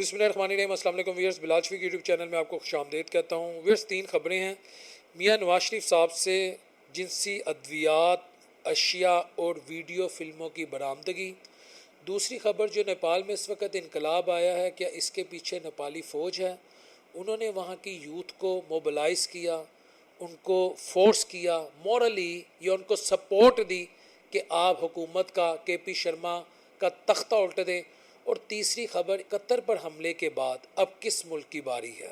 بسم اللہ الرحمن الرحیم۔ السلام علیکم ویئرس، بلال شفیق یوٹیوب چینل میں آپ کو خوش آمدید کہتا ہوں۔ ویئرس، 3 خبریں ہیں۔ میاں نواز شریف صاحب سے جنسی ادویات، اشیاء اور ویڈیو فلموں کی برآمدگی۔ دوسری خبر جو نیپال میں اس وقت انقلاب آیا ہے، کیا اس کے پیچھے نیپالی فوج ہے؟ انہوں نے وہاں کی یوتھ کو موبلائز کیا، ان کو فورس کیا، مورلی یا ان کو سپورٹ دی کہ آپ حکومت کا، کے پی شرما کا تختہ الٹ دیں۔ اور تیسری خبر، قطر پر حملے کے بعد اب کس ملک کی باری ہے؟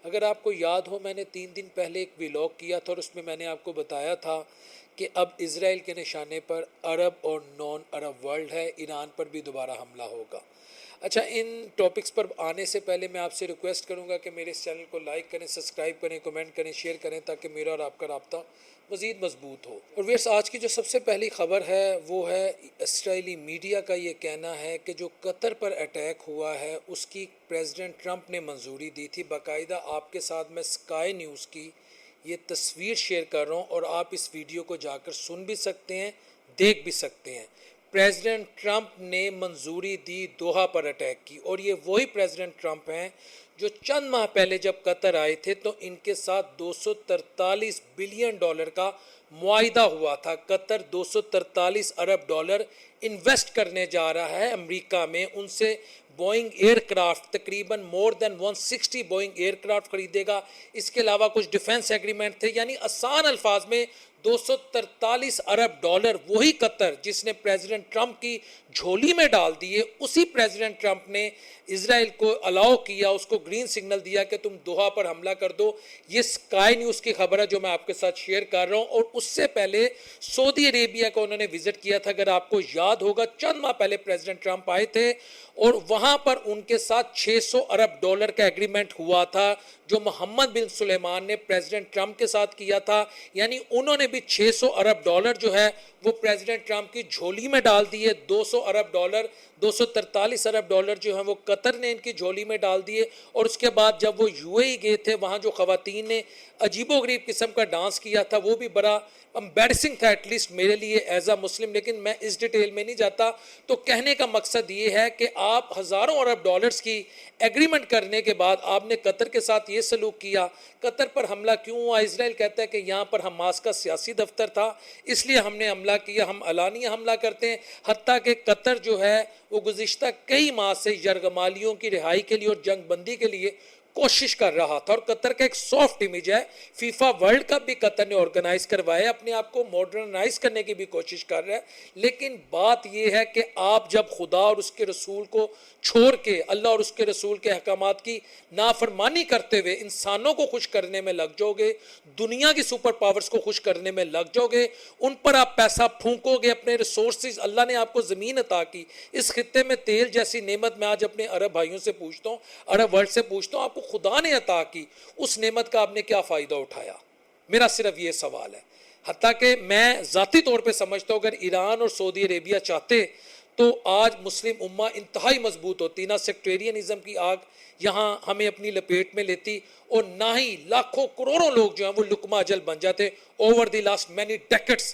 اگر آپ کو یاد ہو، میں نے 3 دن پہلے ایک ویلاگ کیا تھا اور اس میں میں نے آپ کو بتایا تھا کہ اب اسرائیل کے نشانے پر عرب اور نان عرب ورلڈ ہے، ایران پر بھی دوبارہ حملہ ہوگا۔ اچھا، ان ٹاپکس پر آنے سے پہلے میں آپ سے ریکویسٹ کروں گا کہ میرے اس چینل کو لائک کریں، سبسکرائب کریں، کمنٹ کریں، شیئر کریں تاکہ میرا اور آپ کا رابطہ مزید مضبوط ہو۔ اور ویئرس، آج کی جو سب سے پہلی خبر ہے وہ ہے اسرائیلی میڈیا کا یہ کہنا ہے کہ جو قطر پر اٹیک ہوا ہے اس کی پریزیڈنٹ ٹرمپ نے منظوری دی تھی۔ باقاعدہ آپ کے ساتھ میں اسکائی نیوز کی یہ تصویر شیئر کر رہا ہوں اور آپ اس ویڈیو کو جا کر سن بھی سکتے ہیں، دیکھ بھی سکتے ہیں۔ پریزیڈنٹ ٹرمپ نے منظوری دی دوحہ پر اٹیک کی، اور یہ وہی پریزیڈنٹ ٹرمپ ہیں جو چند ماہ پہلے جب قطر آئے تھے تو ان کے ساتھ $243 بلین کا معاہدہ ہوا تھا۔ قطر $243 ارب انویسٹ کرنے جا رہا ہے امریکہ میں، ان سے بوئنگ ایئر کرافٹ تقریباً مور دین 160 بوئنگ ایئر کرافٹ خریدے گا۔ اس کے علاوہ کچھ ڈیفنس ایگریمنٹ تھے، یعنی آسان الفاظ میں $243 ارب وہی قطر جس نے پریزیڈنٹ ٹرمپ کی جھولی میں ڈال دیے، اسی پریزیڈنٹ ٹرمپ نے اسرائیل کو الاؤ کیا، اس کو گرین سگنل دیا کہ تم دوحہ پر حملہ کر دو۔ یہ اسکائی نیوز کی خبر ہے جو میں آپ کے ساتھ شیئر کر رہا ہوں۔ اور اس سے پہلے سعودی عربیہ کو انہوں نے وزٹ کیا تھا، اگر آپ کو یاد ہوگا چند ماہ پہلے پریزیڈنٹ ٹرمپ آئے تھے اور وہاں پر ان کے ساتھ $600 ارب کا ایگریمنٹ ہوا تھا جو محمد بن سلیمان نے پریزیڈنٹ ٹرمپ کے ساتھ کیا تھا، یعنی انہوں نے بھی $600 ارب جو ہے وہ پریزیڈنٹ ٹرمپ کی جھولی میں ڈال دیے۔ $200 ارب $243 ارب جو ہیں وہ قطر نے ان کی جھولی میں ڈال دیے۔ اور اس کے بعد جب وہ یو اے ای گئے تھے، وہاں جو خواتین نے عجیب و غریب قسم کا ڈانس کیا تھا وہ بھی بڑا امبیرسنگ تھا، ایٹ لیسٹ میرے لیے ایز اے مسلم، لیکن میں اس ڈیٹیل میں نہیں جاتا۔ تو کہنے کا مقصد یہ ہے کہ آپ ہزاروں ارب ڈالرز کی ایگریمنٹ کرنے کے بعد آپ نے قطر کے ساتھ یہ سلوک کیا۔ قطر پر حملہ کیوں ہوا؟ اسرائیل کہتا ہے کہ یہاں پر حماس کا سیاسی دفتر تھا، اس لیے ہم نے حملہ کیا۔ ہم علانیہ حملہ کرتے ہیں، حتیٰ کہ قطر جو ہے وہ گزشتہ کئی ماہ سے یرغمالیوں کی رہائی کے لیے اور جنگ بندی کے لیے کوشش کر رہا تھا، اور قطر کا ایک سافٹ امیج ہے۔ فیفا ورلڈ کپ بھی قطر نے آرگنائز کروایا، اپنے آپ کو ماڈرنائز کرنے کی بھی کوشش کر رہا ہے۔ لیکن بات یہ ہے کہ آپ جب خدا اور اس کے رسول کو چھوڑ کے اللہ اور اس کے رسول کے احکامات کی نافرمانی کرتے ہوئے انسانوں کو خوش کرنے میں لگ جاؤ گے، دنیا کی سپر پاورز کو خوش کرنے میں لگ جاؤ گے، ان پر آپ پیسہ پھونکو گے، اپنے ریسورسز، اللہ نے آپ کو زمین عطا کی، اس خطے میں تیل جیسی نعمت میں آج اپنے عرب بھائیوں سے پوچھتا ہوں، عرب ورلڈ سے پوچھتا ہوں، آپ کو خدا نے عطا کی، اس نعمت کا آپ نے کیا فائدہ اٹھایا؟ میرا صرف یہ سوال ہے۔ حتیٰ کہ میں ذاتی طور پہ سمجھتا ہوں اگر ایران اور سعودی عربیہ چاہتے تو آج مسلم امہ انتہائی مضبوط ہوتی، نہ سیکٹیرینزم کی آگ یہاں ہمیں اپنی لپیٹ میں لیتی، اور نہ ہی لاکھوں کروڑوں لوگ جو ہیں وہ لقمہ اجل بن جاتے۔ Over the last many decades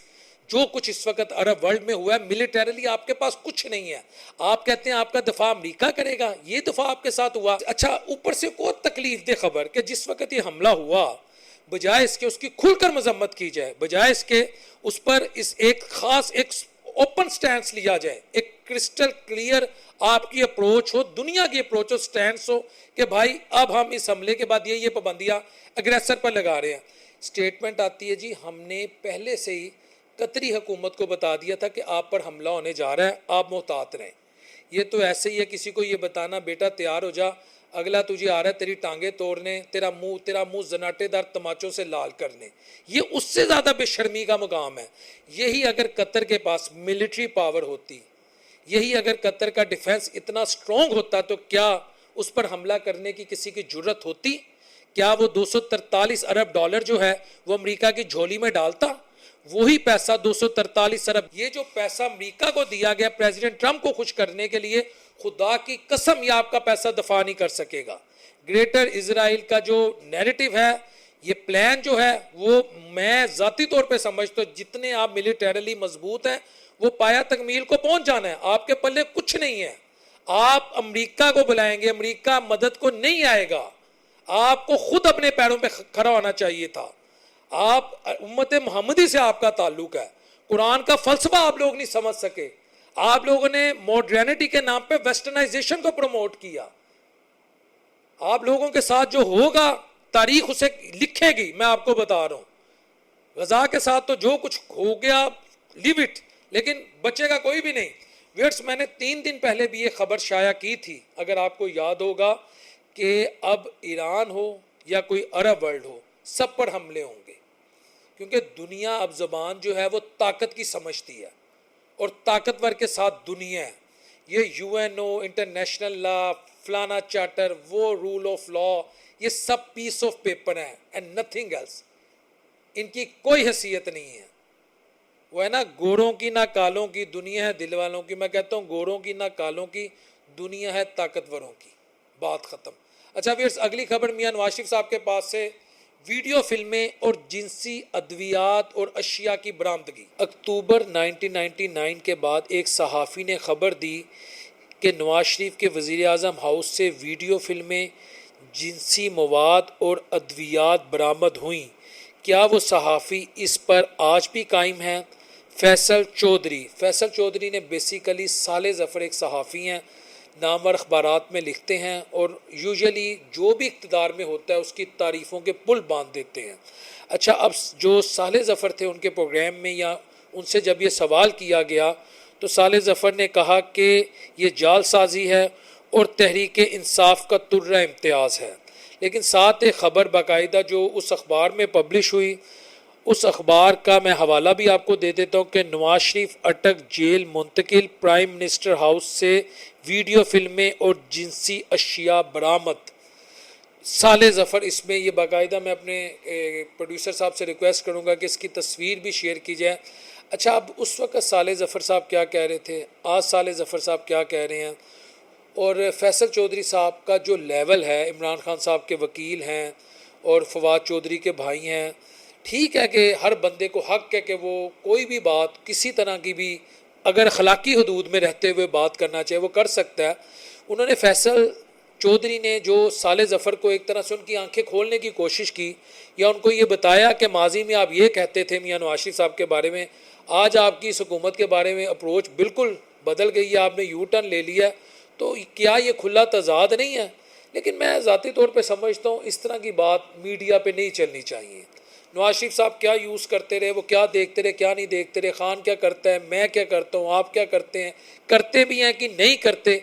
جو کچھ اس وقت عرب ورلڈ میں ہوا ہے، ملیٹریلی آپ کے پاس کچھ نہیں ہے۔ آپ کہتے ہیں آپ کا دفاع امریکہ کرے گا، یہ دفاع آپ کے ساتھ ہوا۔ اچھا، اوپر سے کوئی تکلیف دہ خبر کہ جس وقت یہ حملہ ہوا، بجائے اس کے اس کی کھل کر مذمت کی جائے، بجائے اس کے اس پر ایک خاص ایک اوپن سٹینس لیا جائے، ایک کرسٹل کلیئر آپ کی اپروچ ہو، دنیا کی اپروچ ہو، سٹینس ہو کہ بھائی اب ہم اس حملے کے بعد یہ پابندیاں اگریسر پر لگا رہے ہیں۔ سٹیٹمنٹ آتی ہے جی ہم نے پہلے سے ہی قطری حکومت کو بتا دیا تھا کہ آپ پر حملہ ہونے جا رہا ہے، آپ محتاط رہیں۔ یہ تو ایسے ہی ہے کسی کو یہ بتانا بیٹا تیار ہو جا، اگلا تجھے آ رہا ہے تیری ٹانگیں توڑنے، تیرا منہ زناٹے دار تماچوں سے لال کرنے۔ یہ اس سے زیادہ بے شرمی کا مقام ہے۔ یہی اگر قطر کے پاس ملٹری پاور ہوتی، یہی اگر قطر کا ڈیفنس اتنا سٹرونگ ہوتا تو کیا اس پر حملہ کرنے کی کسی کی جرت ہوتی؟ کیا وہ $243 ارب جو ہے وہ امریکہ کی جھولی میں ڈالتا؟ وہی پیسہ $243 ارب، یہ جو پیسہ امریکہ کو دیا گیا پریزیڈنٹ ٹرمپ کو خوش کرنے کے لیے، خدا کی قسم یہ آپ کا پیسہ دفاع نہیں کر سکے گا۔ گریٹر اسرائیل کا جو نیریٹو ہے، یہ پلان جو ہے وہ میں ذاتی طور پہ سمجھتا ہوں جتنے آپ ملیٹریلی مضبوط ہیں وہ پایا تکمیل کو پہنچ جانا ہے، آپ کے پلے کچھ نہیں ہے۔ آپ امریکہ کو بلائیں گے, امریکہ مدد کو نہیں آئے گا. آپ کو خود اپنے پیروں پہ کھڑا ہونا چاہیے تھا. آپ امت محمدی سے آپ کا تعلق ہے. قرآن کا فلسفہ آپ لوگ نہیں سمجھ سکے. آپ لوگوں نے ماڈرنٹی کے نام پہ ویسٹرنائزیشن کو پروموٹ کیا. آپ لوگوں کے ساتھ جو ہوگا تاریخ اسے لکھے گی, میں آپ کو بتا رہا ہوں. غزہ کے ساتھ تو جو کچھ ہو گیا لیو اٹ, لیکن بچے گا کوئی بھی نہیں. ویئرس, میں نے 3 دن پہلے بھی یہ خبر شائع کی تھی, اگر آپ کو یاد ہوگا, کہ اب ایران ہو یا کوئی عرب ورلڈ ہو, سب پر حملے ہوں گے. کیونکہ دنیا اب زبان جو ہے وہ طاقت کی سمجھتی ہے, اور طاقتور کے ساتھ دنیا ہے. یہ U N O, international law, فلانا چارٹر, وہ رول آف لا, یہ سب پیس آف پیپر ہیں اینڈ نتھنگ ایلس. ان کی کوئی حیثیت نہیں ہے. وہ ہے نا, گوروں کی نہ کالوں کی دنیا ہے دل والوں کی. میں کہتا ہوں گوروں کی نہ کالوں کی دنیا ہے طاقتوروں کی. بات ختم. اچھا ویئرس, اگلی خبر میاں نواز شریف صاحب کے پاس سے ویڈیو فلمیں اور جنسی ادویات اور اشیاء کی برآمدگی. اکتوبر 1999 کے بعد ایک صحافی نے خبر دی کہ نواز شریف کے وزیر اعظم ہاؤس سے ویڈیو فلمیں, جنسی مواد اور ادویات برآمد ہوئیں. کیا وہ صحافی اس پر آج بھی قائم ہیں؟ فیصل چودھری نے بیسیکلی صالح ظفر ایک صحافی ہیں, نامور اخبارات میں لکھتے ہیں اور یوزلی جو بھی اقتدار میں ہوتا ہے اس کی تعریفوں کے پل باندھ دیتے ہیں. اچھا, اب جو صالح ظفر تھے ان کے پروگرام میں, یا ان سے جب یہ سوال کیا گیا تو صالح ظفر نے کہا کہ یہ جعل سازی ہے اور تحریک انصاف کا طرہ امتیاز ہے. لیکن ساتھ ایک خبر باقاعدہ جو اس اخبار میں پبلش ہوئی, اس اخبار کا میں حوالہ بھی آپ کو دے دیتا ہوں کہ نواز شریف اٹک, جیل منتقل, پرائم منسٹر ہاؤس سے ویڈیو فلمیں اور جنسی اشیاء برآمد. صالح ظفر اس میں, یہ باقاعدہ میں اپنے پروڈیوسر صاحب سے ریکویسٹ کروں گا کہ اس کی تصویر بھی شیئر کی جائے. اچھا, اب اس وقت صالح ظفر صاحب کیا کہہ رہے تھے, آج صالح ظفر صاحب کیا کہہ رہے ہیں, اور فیصل چودھری صاحب کا جو لیول ہے, عمران خان صاحب کے وکیل ہیں اور فواد چودھری کے بھائی ہیں. ٹھیک ہے کہ ہر بندے کو حق ہے کہ وہ کوئی بھی بات کسی طرح کی بھی اگر اخلاقی حدود میں رہتے ہوئے بات کرنا چاہے وہ کر سکتا ہے. انہوں نے فیصل چودھری نے جو صالح ظفر کو ایک طرح سے ان کی آنکھیں کھولنے کی کوشش کی, یا ان کو یہ بتایا کہ ماضی میں آپ یہ کہتے تھے میاں نواز شریف صاحب کے بارے میں, آج آپ کی اس حکومت کے بارے میں اپروچ بالکل بدل گئی ہے, آپ نے یو ٹرن لے لیا, تو کیا یہ کھلا تضاد نہیں ہے؟ لیکن میں ذاتی طور پہ سمجھتا ہوں اس طرح کی بات میڈیا پہ نہیں چلنی چاہیے. نواز شریف صاحب کیا یوز کرتے رہے, وہ کیا دیکھتے رہے, کیا نہیں دیکھتے رہے, خان کیا کرتا ہے, میں کیا کرتا ہوں, آپ کیا کرتے ہیں, کرتے بھی ہیں کہ نہیں کرتے.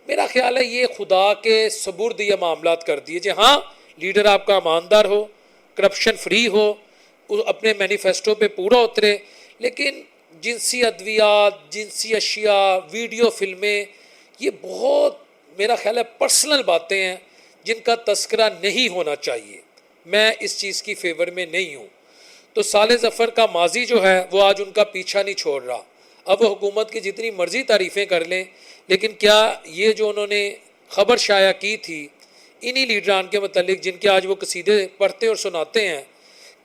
میرا خیال ہے یہ خدا کے سبرد یہ معاملات کر دیے. جی ہاں, لیڈر آپ کا ایماندار ہو, کرپشن فری ہو, اپنے مینیفیسٹو پہ پورا اترے, لیکن جنسی ادویات, جنسی اشیاء, ویڈیو فلمیں, یہ بہت میرا خیال ہے پرسنل باتیں ہیں جن کا تذکرہ نہیں ہونا چاہیے. میں اس چیز کی فیور میں نہیں ہوں. تو صالح ظفر کا ماضی جو ہے وہ آج ان کا پیچھا نہیں چھوڑ رہا. اب وہ حکومت کی جتنی مرضی تعریفیں کر لیں, لیکن کیا یہ جو انہوں نے خبر شائع کی تھی انہی لیڈران کے متعلق جن کے آج وہ قصیدے پڑھتے اور سناتے ہیں,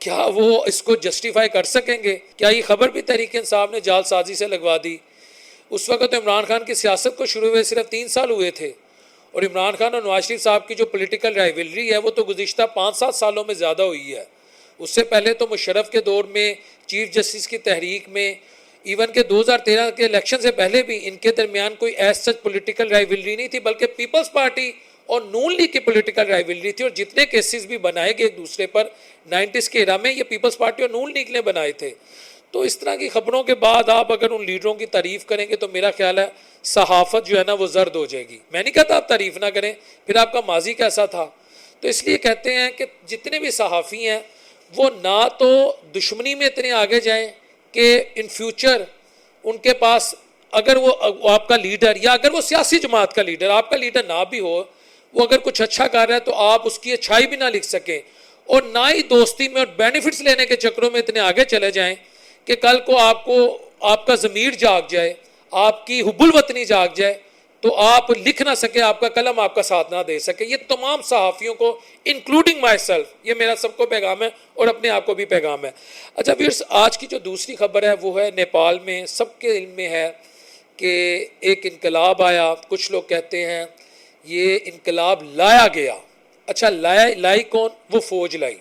کیا وہ اس کو جسٹیفائی کر سکیں گے؟ کیا یہ خبر بھی تحریک انصاف نے جعل سازی سے لگوا دی؟ اس وقت تو عمران خان کی سیاست کو شروع ہوئے صرف 3 سال ہوئے تھے, اور عمران خان اور نواز شریف صاحب کی جو پولیٹیکل رائیولری ہے وہ تو گزشتہ 5-7 سالوں میں زیادہ ہوئی ہے. اس سے پہلے تو مشرف کے دور میں, چیف جسٹس کی تحریک میں, ایون کہ 2013 کے الیکشن سے پہلے بھی ان کے درمیان کوئی ایز سچ پولیٹیکل رائیولری نہیں تھی, بلکہ پیپلز پارٹی اور نون لیگ کی پولیٹیکل رائیولری تھی. اور جتنے کیسز بھی بنائے گئے ایک دوسرے پر 90s کے ایرا میں, یہ پیپلز پارٹی اور نون لیگ نے بنائے تھے. تو اس طرح کی خبروں کے بعد آپ اگر ان لیڈروں کی تعریف کریں گے تو میرا خیال ہے صحافت جو ہے نا وہ زرد ہو جائے گی. میں نہیں کہتا آپ تعریف نہ کریں, پھر آپ کا ماضی کیسا تھا. تو اس لیے کہتے ہیں کہ جتنے بھی صحافی ہیں وہ نہ تو دشمنی میں اتنے آگے جائیں کہ ان فیوچر ان کے پاس اگر وہ آپ کا لیڈر, یا اگر وہ سیاسی جماعت کا لیڈر, آپ کا لیڈر نہ بھی ہو, وہ اگر کچھ اچھا کر رہا ہے تو آپ اس کی اچھائی بھی نہ لکھ سکیں, اور نہ ہی دوستی میں اور بینیفٹس لینے کے چکروں میں اتنے آگے چلے جائیں کہ کل کو آپ کا ضمیر جاگ جائے, آپ کی حب الوطنی جاگ جائے, تو آپ لکھ نہ سکے, آپ کا قلم آپ کا ساتھ نہ دے سکے. یہ تمام صحافیوں کو انکلوڈنگ مائی سیلف, یہ میرا سب کو پیغام ہے اور اپنے آپ کو بھی پیغام ہے. اچھا ویئرس, آج کی جو دوسری خبر ہے وہ ہے نیپال میں. سب کے علم میں ہے کہ ایک انقلاب آیا، کچھ لوگ کہتے ہیں یہ انقلاب لایا گیا. اچھا لائی کون؟ وہ فوج لائی.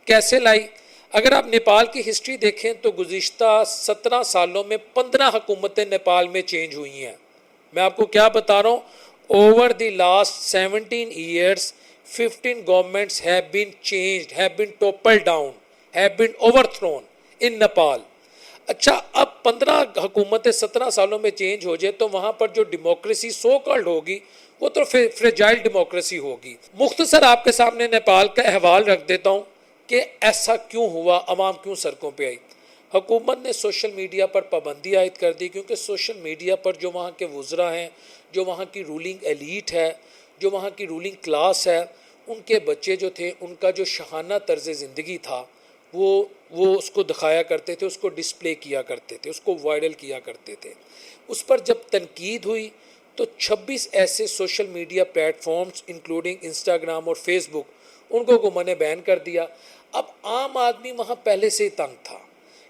کیسے لائی؟ اگر آپ نیپال کی ہسٹری دیکھیں تو گزشتہ 17 سالوں میں 15 حکومتیں نیپال میں چینج ہوئی ہیں. میں آپ کو کیا بتا رہا ہوں، over the last 17 years 15 governments have been changed, have been toppled down, have been overthrown in Nepal. اچھا اب 15 حکومتیں 17 سالوں میں چینج ہو جائے تو وہاں پر جو ڈیموکریسی سو کالڈ ہوگی وہ تو فریجائل ڈیموکریسی ہوگی. مختصر آپ کے سامنے نیپال کا احوال رکھ دیتا ہوں کہ ایسا کیوں ہوا، عوام کیوں سڑکوں پہ آئی. حکومت نے سوشل میڈیا پر پابندی عائد کر دی کیونکہ سوشل میڈیا پر جو وہاں کے وزراء ہیں، جو وہاں کی رولنگ ایلیٹ ہے، جو وہاں کی رولنگ کلاس ہے، ان کے بچے جو تھے ان کا جو شاہانہ طرز زندگی تھا وہ اس کو دکھایا کرتے تھے، اس کو ڈسپلے کیا کرتے تھے، اس کو وائرل کیا کرتے تھے. اس پر جب تنقید ہوئی تو 26 ایسے social media platforms including Instagram اور فیس بک ان کو حکومت نے بین کر دیا. اب عام آدمی وہاں پہلے سے ہی تنگ تھا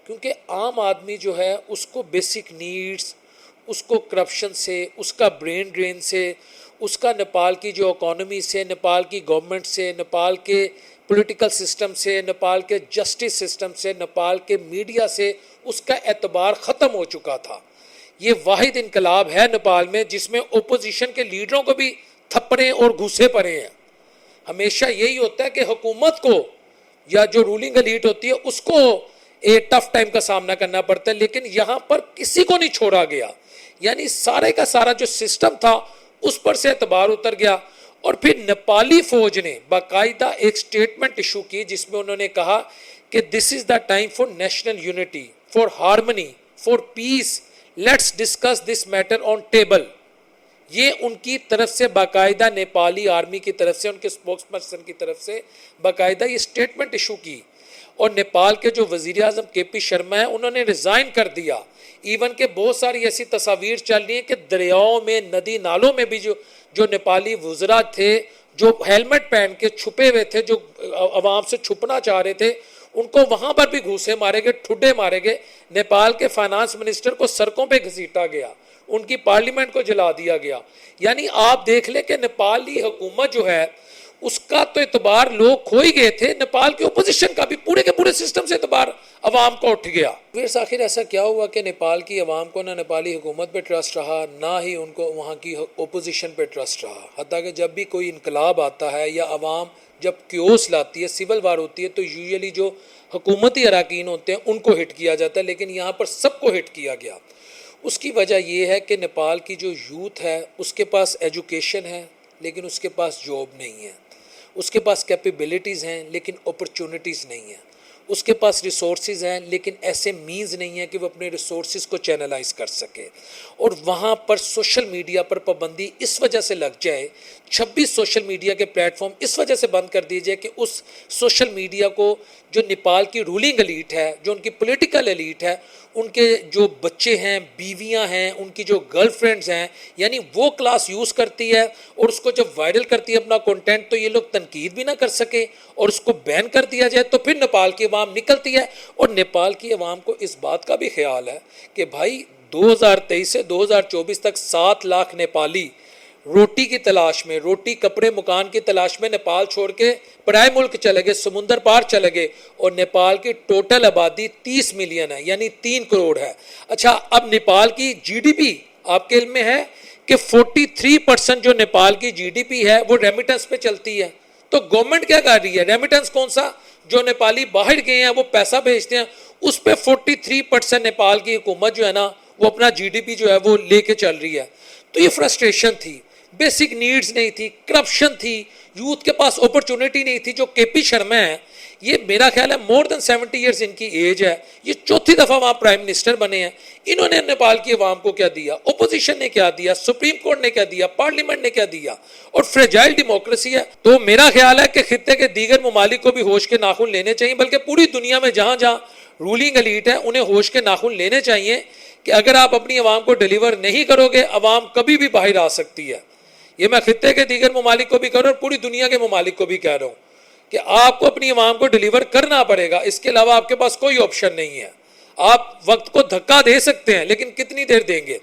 کیونکہ عام آدمی جو ہے اس کو بیسک نیڈز، اس کو کرپشن سے، اس کا برین ڈرین سے، اس کا نیپال کی جو اکانومی سے، نیپال کی گورنمنٹ سے، نیپال کے پولیٹیکل سسٹم سے، نیپال کے جسٹس سسٹم سے، نیپال کے میڈیا سے اس کا اعتبار ختم ہو چکا تھا. یہ واحد انقلاب ہے نیپال میں جس میں اپوزیشن کے لیڈروں کو بھی تھپڑے اور گھوسے پڑے ہیں. ہمیشہ یہی ہوتا ہے کہ حکومت کو یا جو رولنگ ایلیٹ ہوتی ہے اس کو ایک ٹف ٹائم کا سامنا کرنا پڑتا ہے، لیکن یہاں پر کسی کو نہیں چھوڑا گیا. یعنی سارے کا سارا جو سسٹم تھا اس پر سے اعتبار اتر گیا. اور پھر نیپالی فوج نے باقاعدہ ایک سٹیٹمنٹ ایشو کی جس میں انہوں نے کہا کہ this is the time for national unity, for harmony, for peace, let's discuss this matter on table. یہ ان کی طرف سے باقاعدہ نیپالی آرمی کی طرف سے، ان کے اسپوکس پرسن کی طرف سے باقاعدہ یہ سٹیٹمنٹ ایشو کی. اور نیپال کے جو وزیر اعظم کے پی شرما ہیں انہوں نے ریزائن کر دیا. ایون کہ بہت ساری ایسی تصاویر چل رہی ہیں کہ دریاؤں میں، ندی نالوں میں بھی جو نیپالی وزراء تھے جو ہیلمٹ پہن کے چھپے ہوئے تھے، جو عوام سے چھپنا چاہ رہے تھے، ان کو وہاں پر بھی گھوسے مارے گئے، ٹھڈے مارے گئے. نیپال کے فائنانس منسٹر کو سڑکوں پہ گھسیٹا گیا، ان کی پارلیمنٹ کو جلا دیا گیا. یعنی آپ دیکھ لیں کہ نیپالی حکومت جو ہے اس کا تو اعتبار لوگ کھو ہی گئے تھے، نیپال کی اپوزیشن کا بھی پورے کے پورے سسٹم سے اعتبار عوام کو اٹھ گیا. پھر آخر ایسا کیا ہوا کہ نیپال کی عوام کو نہ نیپالی حکومت پہ ٹرسٹ رہا، نہ ہی ان کو وہاں کی اپوزیشن پہ ٹرسٹ رہا. حتیٰ کہ جب بھی کوئی انقلاب آتا ہے یا عوام جب کیوس لاتی ہے، سول وار ہوتی ہے، تو یوزلی جو حکومتی اراکین ہوتے ہیں ان کو ہٹ کیا جاتا ہے، لیکن یہاں پر سب کو ہٹ کیا گیا. اس کی وجہ یہ ہے کہ نیپال کی جو یوتھ ہے اس کے پاس ایجوکیشن ہے لیکن اس کے پاس جاب نہیں ہے، اس کے پاس کیپیبلٹیز ہیں لیکن اپرچونٹیز نہیں ہیں، اس کے پاس ریسورسز ہیں لیکن ایسے مینز نہیں ہیں کہ وہ اپنے ریسورسز کو چینلائز کر سکے. اور وہاں پر سوشل میڈیا پر پابندی اس وجہ سے لگ جائے، 26 سوشل میڈیا کے پلیٹ فارم اس وجہ سے بند کر دیے جائے کہ اس سوشل میڈیا کو جو نیپال کی رولنگ ایلیٹ ہے، جو ان کی پولیٹیکل ایلیٹ ہے، ان کے جو بچے ہیں، بیویاں ہیں، ان کی جو گرل فرینڈز ہیں، یعنی وہ کلاس یوز کرتی ہے اور اس کو جب وائرل کرتی ہے اپنا کنٹینٹ تو یہ لوگ تنقید بھی نہ کر سکے اور اس کو بین کر دیا جائے. تو پھر نیپال کی عوام نکلتی ہے. اور نیپال کی عوام کو اس بات کا بھی خیال ہے کہ بھائی 2023 سے 2024 تک 7 لاکھ نیپالی روٹی کی تلاش میں، روٹی کپڑے مکان کی تلاش میں نیپال چھوڑ کے پرائے ملک چلے گئے، سمندر پار چلے گئے. اور نیپال کی ٹوٹل آبادی 30 ملین ہے، یعنی 3 کروڑ ہے. اچھا اب نیپال کی جی ڈی پی آپ کے علم میں ہے کہ 43% جو نیپال کی جی ڈی پی ہے وہ ریمیٹنس پہ چلتی ہے. تو گورنمنٹ کیا کر رہی ہے؟ ریمیٹنس کون سا؟ جو نیپالی باہر گئے ہیں وہ پیسہ بھیجتے ہیں، اس پہ 43% نیپال کی حکومت جو ہے نا وہ اپنا جی ڈی پی جو ہے وہ لے کے چل رہی ہے. تو یہ فرسٹریشن تھی، بیسک نیڈز نہیں تھی، کرپشن تھی، یوتھ کے پاس اپرچونٹی نہیں تھی. جو کے پی شرما ہے، یہ میرا خیال ہے مور دین 70 ایئرز ان کی ایج ہے، یہ 4تھی دفعہ وہاں پرائم منسٹر بنے ہیں. انہوں نے نیپال کی عوام کو کیا دیا؟ اپوزیشن نے کیا دیا؟ سپریم کورٹ نے کیا دیا؟ پارلیمنٹ نے کیا دیا؟ اور فریجائل ڈیموکریسی ہے. تو میرا خیال ہے کہ خطے کے دیگر ممالک کو بھی ہوش کے ناخن لینے چاہیے، بلکہ پوری دنیا میں جہاں جہاں رولنگ ایلیٹ ہے انہیں ہوش کے ناخن لینے چاہیے کہ اگر آپ اپنی عوام کو ڈیلیور نہیں کرو گے عوام کبھی بھی باہر آ سکتی ہے. یہ میں خطے کے دیگر ممالک کو بھی کہہ رہا ہوں اور پوری دنیا کے ممالک کو بھی کہہ رہا ہوں کہ آپ کو اپنی عوام کو ڈیلیور کرنا پڑے گا، اس کے علاوہ آپ کے پاس کوئی آپشن نہیں ہے. آپ وقت کو دھکا دے سکتے ہیں لیکن کتنی دیر دیں گے؟